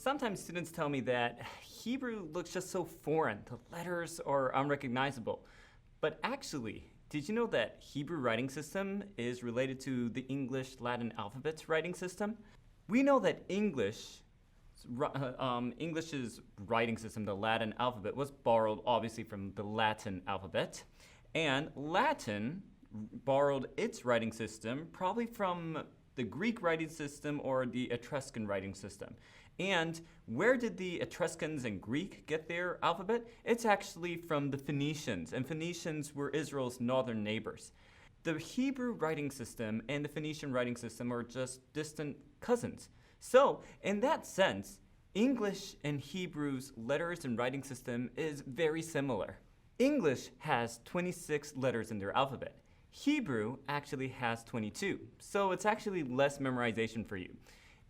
Sometimes students tell me that Hebrew looks just so foreign. The letters are unrecognizable. But actually, did you know that Hebrew writing system is related to the English-Latin alphabet's writing system? We know that English's writing system, the Latin alphabet, was borrowed obviously from the Latin alphabet. And Latin borrowed its writing system probably from the Greek writing system or the Etruscan writing system. And where did the Etruscans and Greek get their alphabet? It's actually from the Phoenicians, and Phoenicians were Israel's northern neighbors. The Hebrew writing system and the Phoenician writing system are just distant cousins. So, in that sense, English and Hebrew's letters and writing system is very similar. English has 26 letters in their alphabet. Hebrew actually has 22, so it's actually less memorization for you.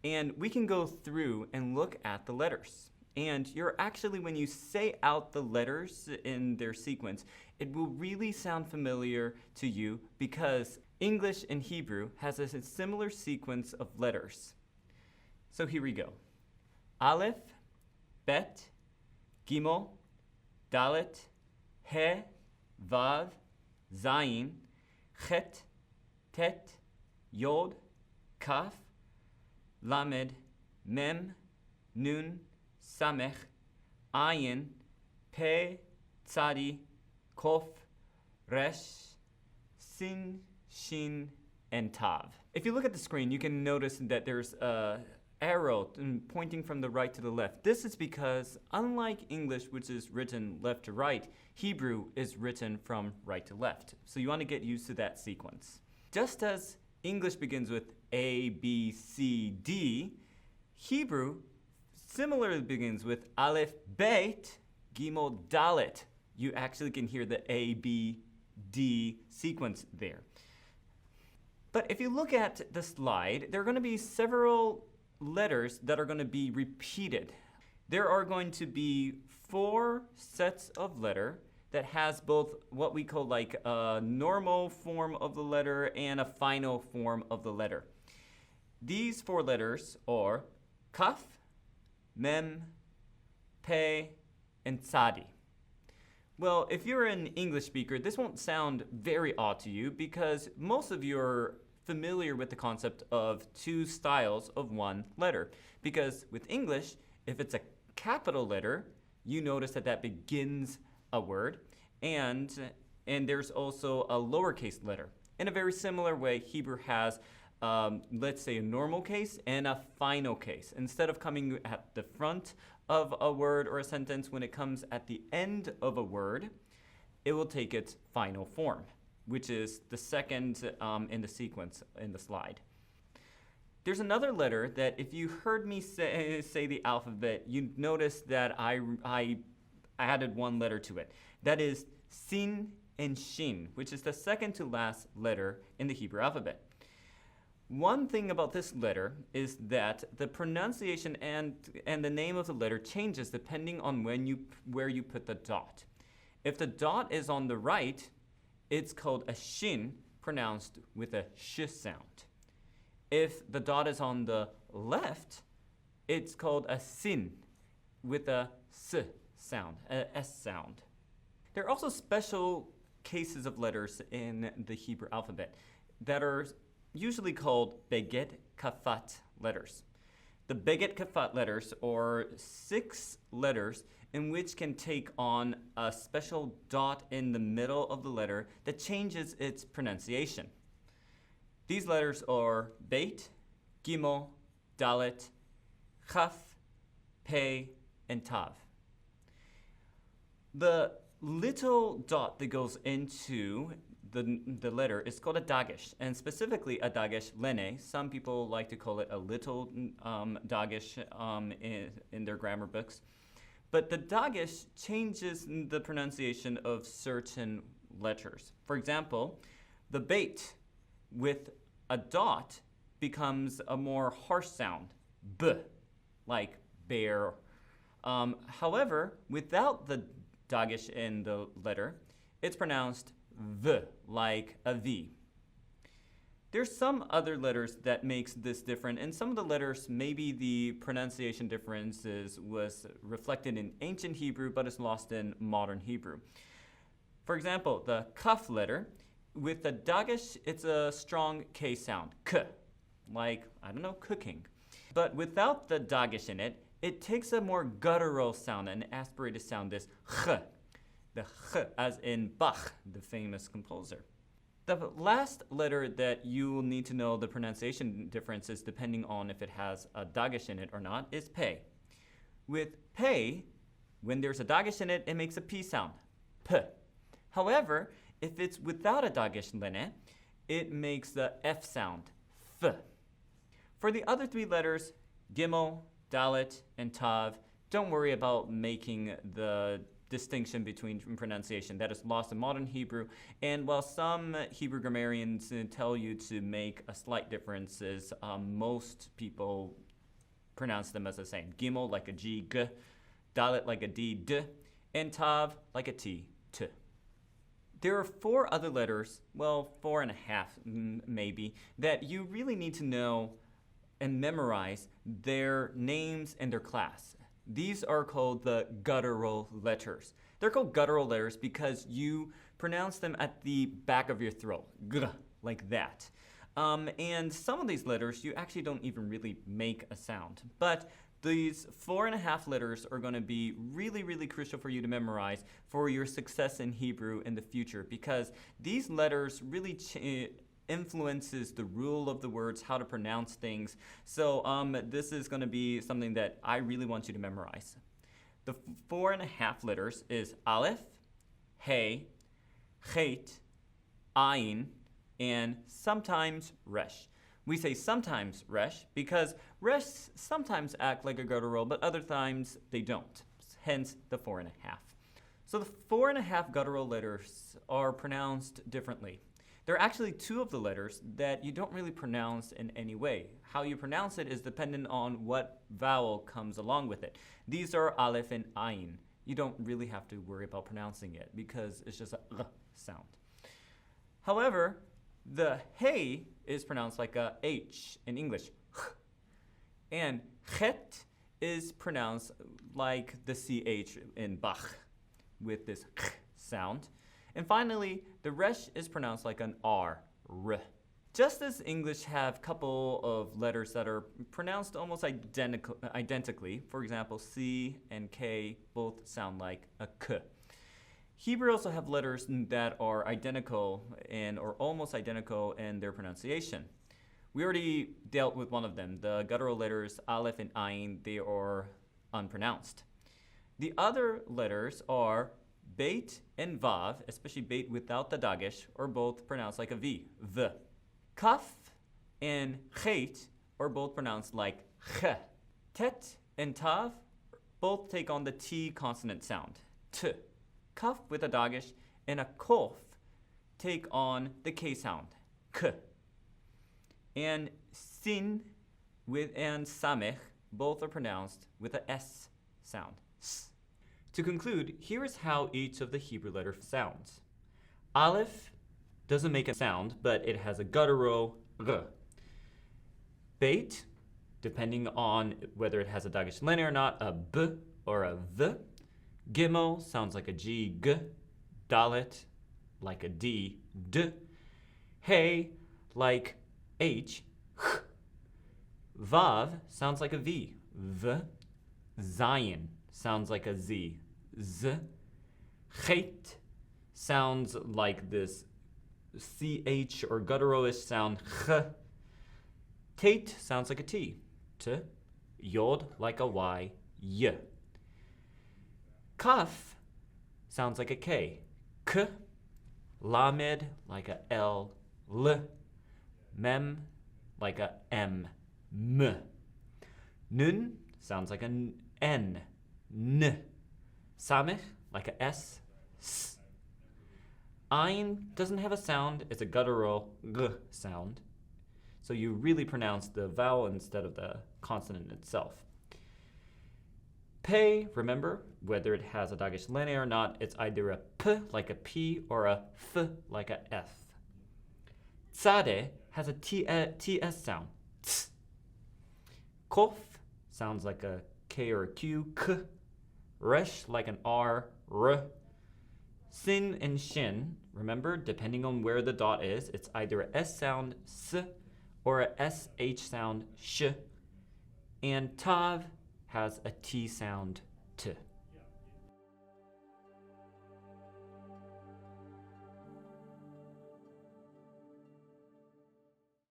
And we can go through and look at the letters. And you're actually, when you say out the letters in their sequence, it will really sound familiar to you because English and Hebrew has a similar sequence of letters. So here we go. Aleph, Bet, Gimel, Dalet, He, Vav, Zayin, Chet, Tet, Yod, Kaf, Lamed, Mem, Nun, Samech, Ayin, Pe, Tzadi, Kof, Resh, Sin, Shin, and Tav. If you look at the screen, you can notice that there's a arrow pointing from the right to the left. This is because, unlike English, which is written left to right, Hebrew is written from right to left. So you want to get used to that sequence. Just as English begins with A, B, C, D, Hebrew similarly begins with Aleph, Bet, Gimel, Dalet. You actually can hear the A, B, D sequence there. But if you look at the slide, there are going to be several letters that are going to be repeated. There are going to be 4 sets of letter that has both what we call like a normal form of the letter and a final form of the letter. These 4 letters are Kaf, Mem, Pe, and Tzadi. Well, if you're an English speaker, this won't sound very odd to you because most of you are familiar with the concept of 2 styles of one letter. Because with English, if it's a capital letter, you notice that begins a word, and there's also a lowercase letter. In a very similar way, Hebrew has, let's say, a normal case and a final case. Instead of coming at the front of a word or a sentence, when it comes at the end of a word, it will take its final form, which is the second in the sequence in the slide. There's another letter that if you heard me say the alphabet, you'd notice that I added 1 letter to it. That is Sin and Shin, which is the second to last letter in the Hebrew alphabet. One thing about this letter is that the pronunciation and the name of the letter changes depending on where you put the dot. If the dot is on the right, it's called a shin, pronounced with a sh sound. If the dot is on the left, it's called a sin, with a s sound, a s sound. There are also special cases of letters in the Hebrew alphabet that are usually called Beget Kafat letters. The Beget Kafat letters are 6 letters in which can take on a special dot in the middle of the letter that changes its pronunciation. These letters are Beit, Gimel, Dalet, Chaf, Pe, and Tav. The little dot that goes into the letter is called a dagesh, and specifically a dagesh lene. Some people like to call it a little dagesh in their grammar books. But the dagesh changes the pronunciation of certain letters. For example, the beit with a dot becomes a more harsh sound, b, like bear. However, without the dagesh in the letter, it's pronounced v, like a V. There's some other letters that makes this different, and some of the letters, maybe the pronunciation differences was reflected in ancient Hebrew, but is lost in modern Hebrew. For example, the kaf letter, with the dagesh, it's a strong K sound, k, like, I don't know, cooking. But without the dagesh in it, it takes a more guttural sound, an aspirated sound, this ch, the ch, as in Bach, the famous composer. The last letter that you will need to know the pronunciation differences depending on if it has a dagesh in it or not is pe. With pe, when there's a dagesh in it, it makes a p sound, p. However, if it's without a dagesh in it, it makes the f sound, f. For the other three letters, gimel, dalet, and tav, don't worry about making the distinction between pronunciation. That is lost in modern Hebrew. And while some Hebrew grammarians tell you to make a slight differences, most people pronounce them as the same. Gimel like a G, G, dalet like a D, D, and tav like a T, T. There are 4 other letters, well, 4.5 maybe, that you really need to know and memorize their names and their class. These are called the guttural letters. They're called guttural letters because you pronounce them at the back of your throat, g, like that. And some of these letters, you actually don't even really make a sound. But these 4.5 letters are going to be really, really crucial for you to memorize for your success in Hebrew in the future, because these letters really influences the rule of the words, how to pronounce things. So this is going to be something that I really want you to memorize. The 4.5 letters is Aleph, Hey, Chet, Ayin, and sometimes Resh. We say sometimes Resh because Resh sometimes act like a guttural, but other times they don't, hence the 4.5. So the 4.5 guttural letters are pronounced differently. There are actually 2 of the letters that you don't really pronounce in any way. How you pronounce it is dependent on what vowel comes along with it. These are Aleph and Ayin. You don't really have to worry about pronouncing it because it's just a sound. However, the Hey is pronounced like a H in English. And Chet is pronounced like the CH in Bach with this sound. And finally, the Resh is pronounced like an R, R. Just as English have a couple of letters that are pronounced almost identically, for example, C and K both sound like a K. Hebrew also have letters that are identical or almost identical in their pronunciation. We already dealt with one of them, the guttural letters Aleph and Ayin, they are unpronounced. The other letters are Beit and Vav, especially Beit without the dagesh, are both pronounced like a V, V. Kaf and Chet are both pronounced like Ch. Tet and Tav both take on the T consonant sound, T. Kaf with a dagesh and a Kof take on the K sound, K. And Sin and Samech both are pronounced with a S sound, S. To conclude, here is how each of the Hebrew letters sounds. Aleph doesn't make a sound, but it has a guttural R. Beit, depending on whether it has a dagesh linear or not, a B or a V. Gimel sounds like a G, G. Dalet, like a D, D. Hey, like H, H. Vav sounds like a V, V. Zion sounds like a Z, Z. Chet sounds like this CH or gutturalish sound, Ch. Tate sounds like a T, T. Yod like a Y, Y. Kaf sounds like a K, K. Lamed like a L, L. Mem like a M, M. Nun sounds like an N, N. Samech like a S, S. Ayin doesn't have a sound, it's a guttural G sound. So you really pronounce the vowel instead of the consonant itself. Pe, remember, whether it has a dagesh linear or not, it's either a P like a P or a F like a F. Tzadeh has a TS sound. Ts. Kof sounds like a K or a Q. K. Resh like an R. R. Sin and shin, remember, depending on where the dot is, it's either a S sound, S, or a SH sound, sh. And tav has a T sound, T.